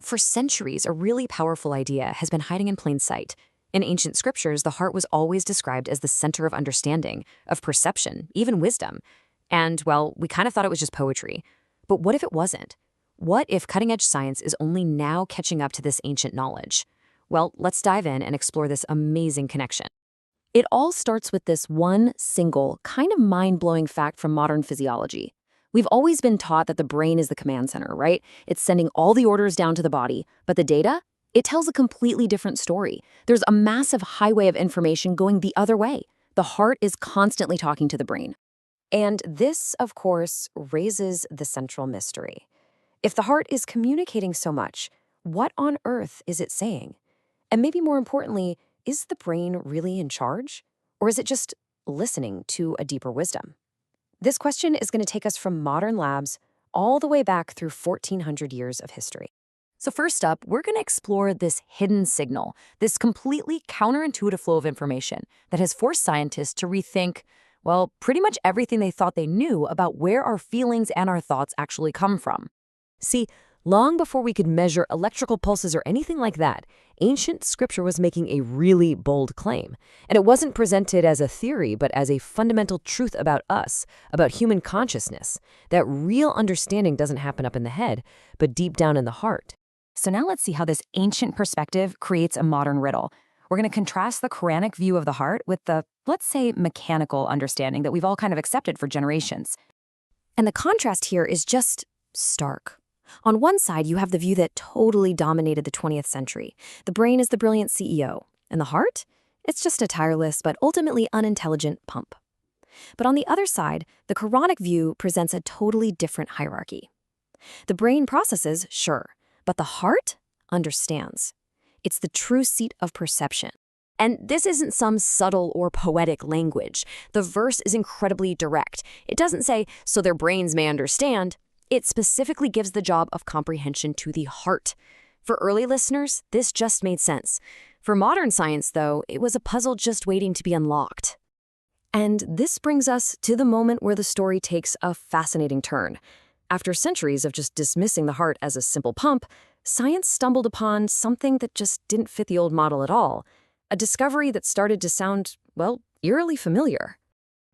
For centuries, a really powerful idea has been hiding in plain sight. In ancient scriptures, the heart was always described as the center of understanding, of perception, even wisdom. And, well, we kind of thought it was just poetry. But what if it wasn't? What if cutting edge science is only now catching up to this ancient knowledge? Well, let's dive in and explore this amazing connection. It all starts with this one single, kind of mind blowing fact from modern physiology. We've always been taught that the brain is the command center, right? It's sending all the orders down to the body. But the data? It tells a completely different story. There's a massive highway of information going the other way. The heart is constantly talking to the brain. And this, of course, raises the central mystery. If the heart is communicating so much, what on earth is it saying? And maybe more importantly, is the brain really in charge? Or is it just listening to a deeper wisdom? This question is going to take us from modern labs all the way back through 1,400 years of history. So first up, we're going to explore this hidden signal, this completely counterintuitive flow of information that has forced scientists to rethink, well, pretty much everything they thought they knew about where our feelings and our thoughts actually come from. See, long before we could measure electrical pulses or anything like that, ancient scripture was making a really bold claim. And it wasn't presented as a theory, but as a fundamental truth about us, about human consciousness, that real understanding doesn't happen up in the head, but deep down in the heart. So now let's see how this ancient perspective creates a modern riddle. We're going to contrast the Quranic view of the heart with the, let's say, mechanical understanding that we've all kind of accepted for generations. And the contrast here is just stark. On one side, you have the view that totally dominated the 20th century. The brain is the brilliant CEO, and the heart? It's just a tireless but ultimately unintelligent pump. But on the other side, the Quranic view presents a totally different hierarchy. The brain processes, sure, but the heart understands. It's the true seat of perception. And this isn't some subtle or poetic language. The verse is incredibly direct. It doesn't say, so their brains may understand. It specifically gives the job of comprehension to the heart. For early listeners, this just made sense. For modern science, though, it was a puzzle just waiting to be unlocked. And this brings us to the moment where the story takes a fascinating turn. After centuries of just dismissing the heart as a simple pump, science stumbled upon something that just didn't fit the old model at all. A discovery that started to sound, well, eerily familiar.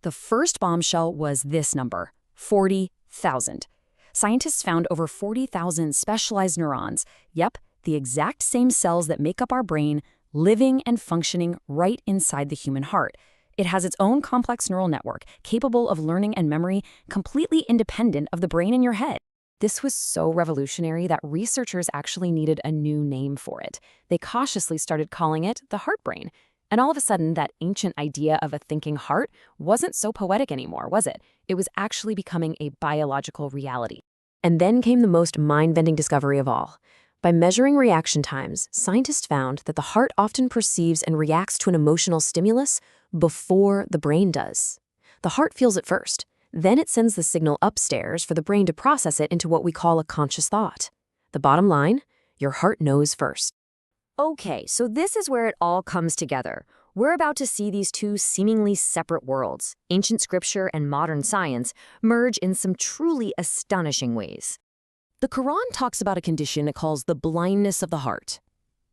The first bombshell was this number, 40,000. Scientists found over 40,000 specialized neurons, yep, the exact same cells that make up our brain, living and functioning right inside the human heart. It has its own complex neural network, capable of learning and memory, completely independent of the brain in your head. This was so revolutionary that researchers actually needed a new name for it. They cautiously started calling it the heart brain. And all of a sudden, that ancient idea of a thinking heart wasn't so poetic anymore, was it? It was actually becoming a biological reality. And then came the most mind-bending discovery of all. By measuring reaction times, scientists found that the heart often perceives and reacts to an emotional stimulus before the brain does. The heart feels it first. Then it sends the signal upstairs for the brain to process it into what we call a conscious thought. The bottom line, your heart knows first. Okay, so this is where it all comes together. We're about to see these two seemingly separate worlds, ancient scripture and modern science, merge in some truly astonishing ways. The Quran talks about a condition it calls the blindness of the heart.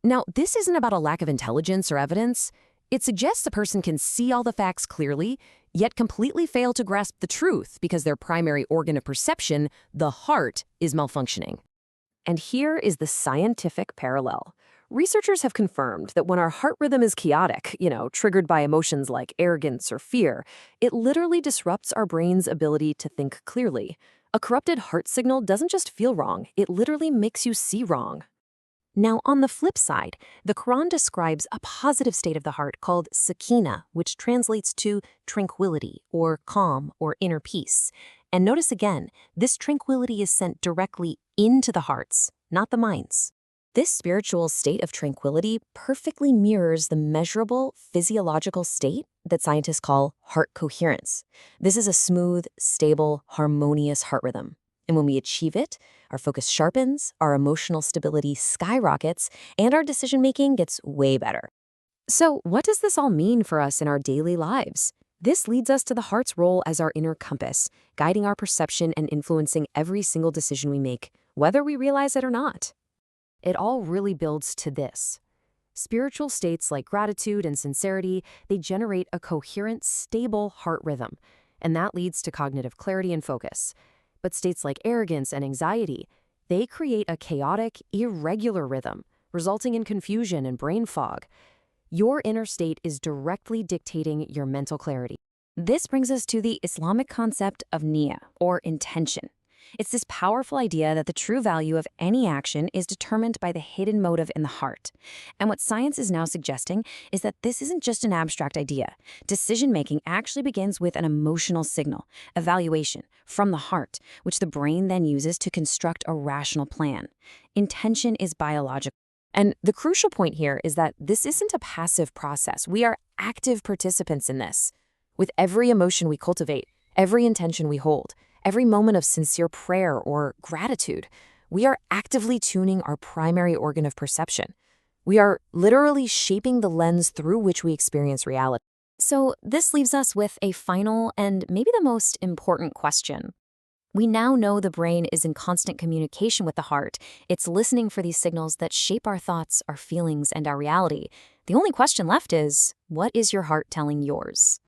Now, this isn't about a lack of intelligence or evidence. It suggests a person can see all the facts clearly, yet completely fail to grasp the truth because their primary organ of perception, the heart, is malfunctioning. And here is the scientific parallel. Researchers have confirmed that when our heart rhythm is chaotic, triggered by emotions like arrogance or fear, it literally disrupts our brain's ability to think clearly. A corrupted heart signal doesn't just feel wrong, it literally makes you see wrong. Now, on the flip side, the Quran describes a positive state of the heart called sakina, which translates to tranquility or calm or inner peace. And notice again, this tranquility is sent directly into the hearts, not the minds. This spiritual state of tranquility perfectly mirrors the measurable physiological state that scientists call heart coherence. This is a smooth, stable, harmonious heart rhythm. And when we achieve it, our focus sharpens, our emotional stability skyrockets, and our decision-making gets way better. So what does this all mean for us in our daily lives? This leads us to the heart's role as our inner compass, guiding our perception and influencing every single decision we make, whether we realize it or not. it all really builds to this. Spiritual states like gratitude and sincerity, they generate a coherent, stable heart rhythm, and that leads to cognitive clarity and focus. But states like arrogance and anxiety, they create a chaotic, irregular rhythm, resulting in confusion and brain fog. Your inner state is directly dictating your mental clarity. This brings us to the Islamic concept of niyyah, or intention. It's this powerful idea that the true value of any action is determined by the hidden motive in the heart. And what science is now suggesting is that this isn't just an abstract idea. Decision-making actually begins with an emotional signal, evaluation, from the heart, which the brain then uses to construct a rational plan. Intention is biological. And the crucial point here is that this isn't a passive process. We are active participants in this. With every emotion we cultivate, every intention we hold, every moment of sincere prayer or gratitude, we are actively tuning our primary organ of perception. We are literally shaping the lens through which we experience reality. So this leaves us with a final and maybe the most important question. We now know the brain is in constant communication with the heart. It's listening for these signals that shape our thoughts, our feelings, and our reality. The only question left is, what is your heart telling yours?